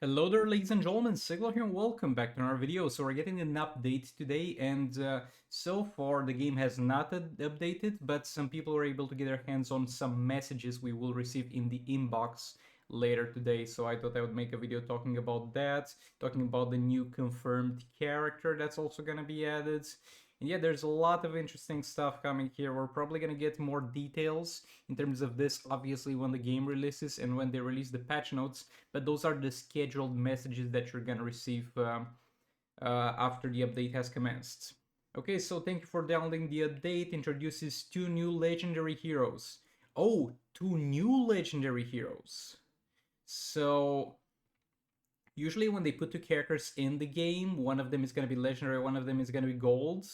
Hello there, ladies and gentlemen, Siglo here and welcome back to our video. So we're getting an update today, and so far the game has not updated, but some people were able to get their hands on some messages we will receive in the inbox later today. So I thought I would make a video talking about that, talking about the new confirmed character that's also gonna be added. And yeah, there's a lot of interesting stuff coming here. We're probably gonna get more details in terms of this, obviously, when the game releases and when they release the patch notes, but those are the scheduled messages that you're gonna receive after the update has commenced. Okay, so thank you for downloading the update. Introduces two new legendary heroes. Oh, two new legendary heroes. So usually when they put two characters in the game, one of them is gonna be legendary, one of them is gonna be gold.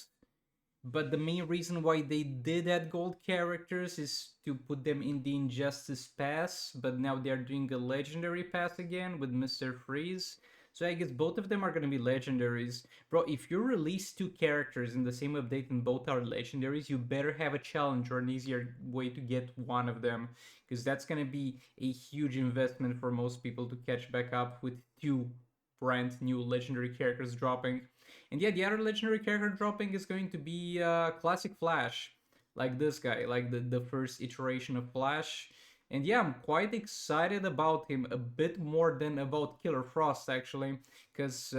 But the main reason why they did add gold characters is to put them in the Injustice Pass, but now they're doing a Legendary Pass again with Mr. Freeze. So I guess both of them are gonna be legendaries. Bro, if you release two characters in the same update and both are legendaries, you better have a challenge or an easier way to get one of them. Because that's gonna be a huge investment for most people to catch back up with two brand new legendary characters dropping. And yeah, the other legendary character dropping is going to be Classic Flash, like this guy, like the first iteration of Flash. And yeah, I'm quite excited about him, a bit more than about Killer Frost, actually, because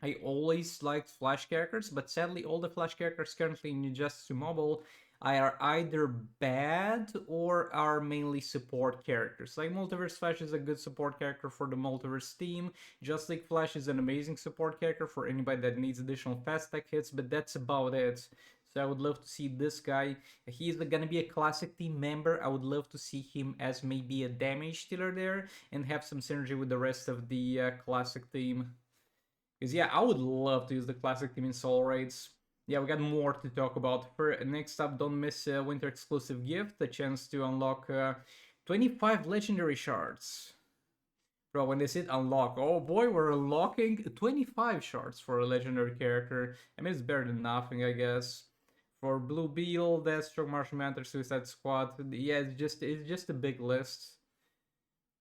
I always liked Flash characters, but sadly, all the Flash characters currently in Injustice Mobile are either bad or are mainly support characters. Like Multiverse Flash is a good support character for the Multiverse team. Just League Flash is an amazing support character for anybody that needs additional fast tech hits, but that's about it. So I would love to see this guy. He's gonna be a classic team member. I would love to see him as maybe a damage dealer there and have some synergy with the rest of the classic team. Because yeah, I would love to use the classic team in Soul Raids. Yeah, we got more to talk about. For next up, don't miss a winter exclusive gift, a chance to unlock 25 legendary shards. Bro, when they said unlock, oh boy, we're unlocking 25 shards for a legendary character. I mean, it's better than nothing, I guess. For Blue Beetle, Deathstroke, Martian Manhunter, Suicide Squad, yeah, it's just a big list.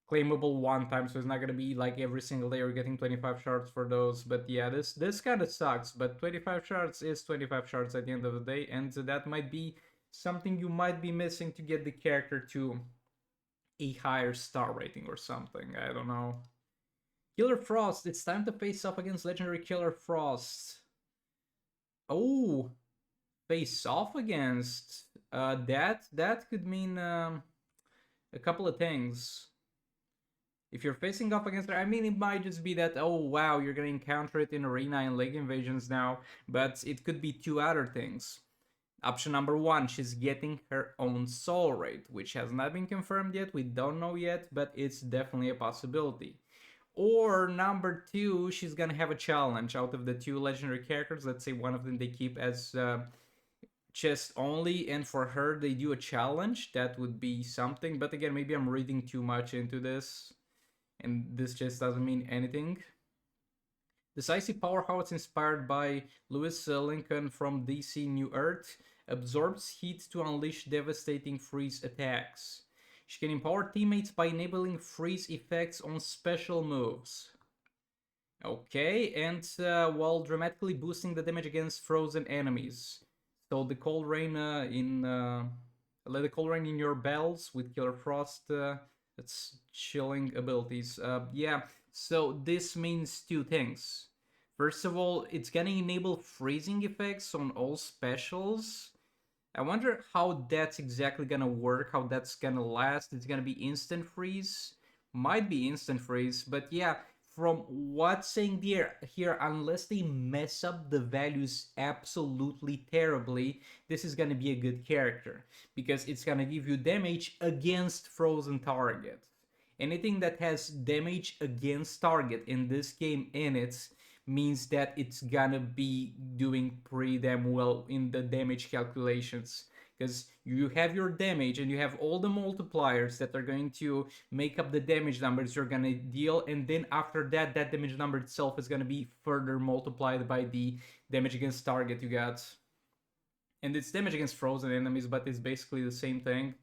Claimable one time, so it's not gonna be like every single day you're getting 25 shards for those. But yeah, this kind of sucks. But 25 shards is 25 shards at the end of the day, and that might be something you might be missing to get the character to a higher star rating or something. I don't know. Killer Frost, it's time to face off against legendary Killer Frost. Oh, face off against that could mean a couple of things. If you're facing off against her, I mean, it might just be that, oh wow, you're gonna encounter it in Arena and League Invasions now, but it could be two other things. Option number one, she's getting her own soul raid, which has not been confirmed yet, we don't know yet, but it's definitely a possibility. Or number two, she's gonna have a challenge out of the two legendary characters. Let's say one of them they keep as chest only, and for her they do a challenge. That would be something, but again, maybe I'm reading too much into this and this just doesn't mean anything. Decisive powerhouse inspired by Lewis Lincoln from DC New Earth absorbs heat to unleash devastating freeze attacks. She can empower teammates by enabling freeze effects on special moves. Okay, and while dramatically boosting the damage against frozen enemies. So the cold rain let the cold rain in your bells with Killer Frost. It's chilling abilities. Yeah, so this means two things. First of all, it's gonna enable freezing effects on all specials. I wonder how that's exactly gonna work, how that's gonna last. It's gonna be instant freeze. Might be instant freeze, but yeah, from what's saying here, unless they mess up the values absolutely terribly, this is gonna be a good character because it's gonna give you damage against frozen targets. Anything that has damage against target in this game in it means that it's gonna be doing pretty damn well in the damage calculations because you have your damage and you have all the multipliers that are going to make up the damage numbers you're gonna deal, and then after that damage number itself is gonna be further multiplied by the damage against target you got. And it's damage against frozen enemies, but it's basically the same thing.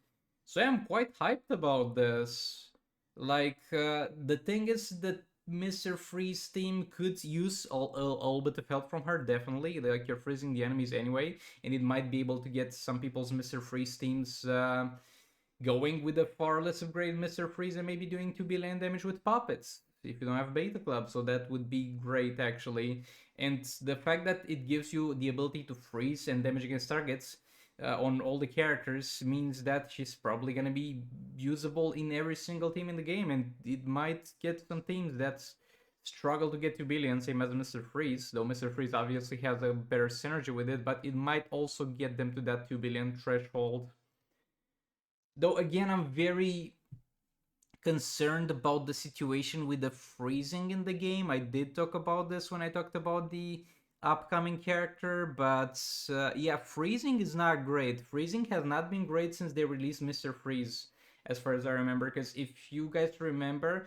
So yeah, I'm quite hyped about this. Like, the thing is that Mr. Freeze team could use a little bit of help from her, definitely. Like, you're freezing the enemies anyway, and it might be able to get some people's Mr. Freeze teams going with a far less upgraded Mr. Freeze and maybe doing 2 billion damage with puppets if you don't have Beta Club. So that would be great, actually. And the fact that it gives you the ability to freeze and damage against targets on all the characters means that she's probably gonna be usable in every single team in the game, and it might get some teams that struggle to get 2 billion, same as Mr. Freeze, though Mr. Freeze obviously has a better synergy with it, but it might also get them to that 2 billion threshold. Though again, I'm very concerned about the situation with the freezing in the game. I did talk about this when I talked about the upcoming character, but yeah, freezing is not great. Freezing has not been great since they released Mr. Freeze, as far as I remember, because if you guys remember,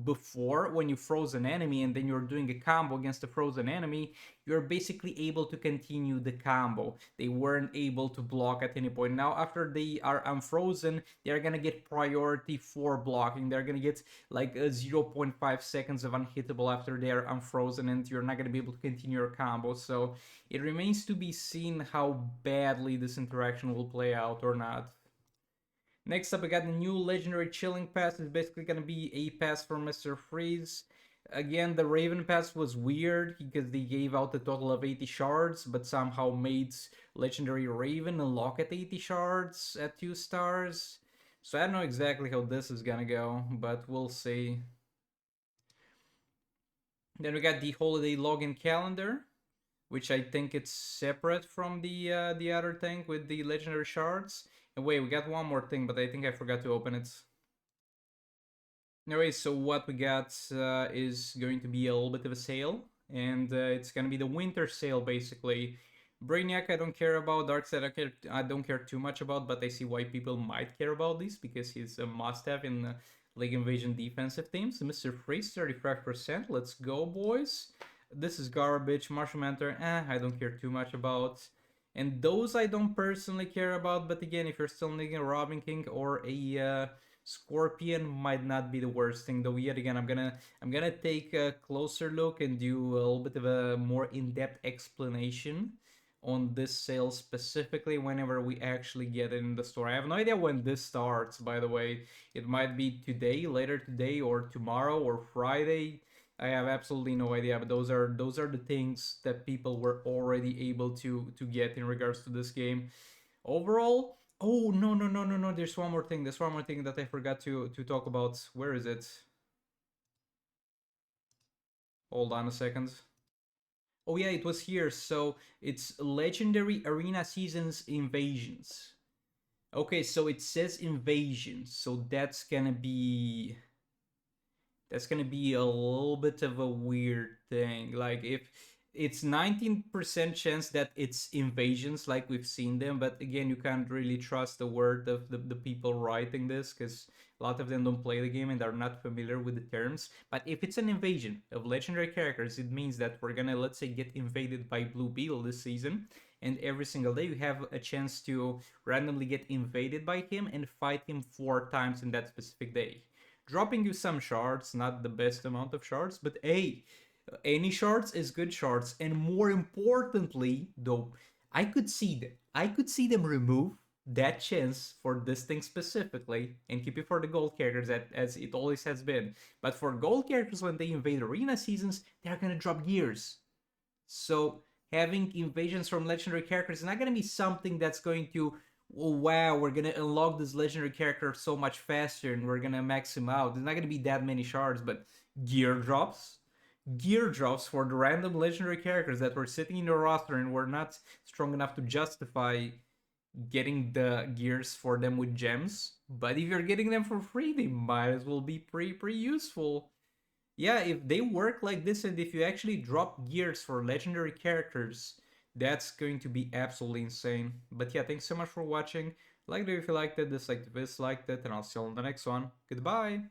before, when you froze an enemy and then you're doing a combo against a frozen enemy, you're basically able to continue the combo. They weren't able to block at any point. Now, after they are unfrozen, they're gonna get priority for blocking. They're gonna get like a 0.5 seconds of unhittable after they are unfrozen, and you're not gonna be able to continue your combo. So it remains to be seen how badly this interaction will play out or not. Next up, we got the new Legendary Chilling Pass. It's basically going to be a pass for Mr. Freeze. Again, the Raven Pass was weird because they gave out a total of 80 shards, but somehow made Legendary Raven unlock at 80 shards at 2 stars. So I don't know exactly how this is gonna go, but we'll see. Then we got the Holiday Login Calendar, which I think it's separate from the other thing with the Legendary Shards. And wait, we got one more thing, but I think I forgot to open it. Anyway, so what we got is going to be a little bit of a sale, and it's gonna be the winter sale basically. Brainiac I don't care about, Darkseid I don't care too much about, but I see why people might care about this because he's a must-have in League Invasion defensive teams. Mr. Freeze 35%, let's go boys. This is garbage. Martial Mentor, I don't care too much about. And those I don't personally care about, but again, if you're still needing a Robin King or a Scorpion, might not be the worst thing. Though yet again, I'm gonna take a closer look and do a little bit of a more in-depth explanation on this sale specifically whenever we actually get it in the store. I have no idea when this starts, by the way. It might be today, later today, or tomorrow, or Friday. I have absolutely no idea, but those are the things that people were already able to get in regards to this game. Overall, oh no no no no no! There's one more thing. There's one more thing that I forgot to talk about. Where is it? Hold on a second. Oh yeah, it was here. So it's Legendary Arena Seasons Invasions. Okay, so it says invasions, so that's gonna be a little bit of a weird thing. Like if it's 19% chance that it's invasions like we've seen them, but again, you can't really trust the word of the people writing this because a lot of them don't play the game and are not familiar with the terms. But if it's an invasion of legendary characters, it means that we're gonna, let's say, get invaded by Blue Beetle this season, and every single day you have a chance to randomly get invaded by him and fight him 4 times in that specific day, dropping you some shards, not the best amount of shards, but hey, any shards is good shards. And more importantly, though, I could see them remove that chance for this thing specifically and keep it for the gold characters as it always has been. But for gold characters, when they invade arena seasons, they're gonna drop gears. So having invasions from legendary characters is not gonna be something that's going to, oh wow, we're gonna unlock this legendary character so much faster and we're gonna max him out. There's not gonna be that many shards, but gear drops. Gear drops for the random legendary characters that were sitting in your roster and were not strong enough to justify getting the gears for them with gems. But if you're getting them for free, they might as well be pretty useful. Yeah, if they work like this and if you actually drop gears for legendary characters, that's going to be absolutely insane. But yeah, thanks so much for watching. Like it if you liked it, dislike if you disliked it, and I'll see you on the next one. Goodbye!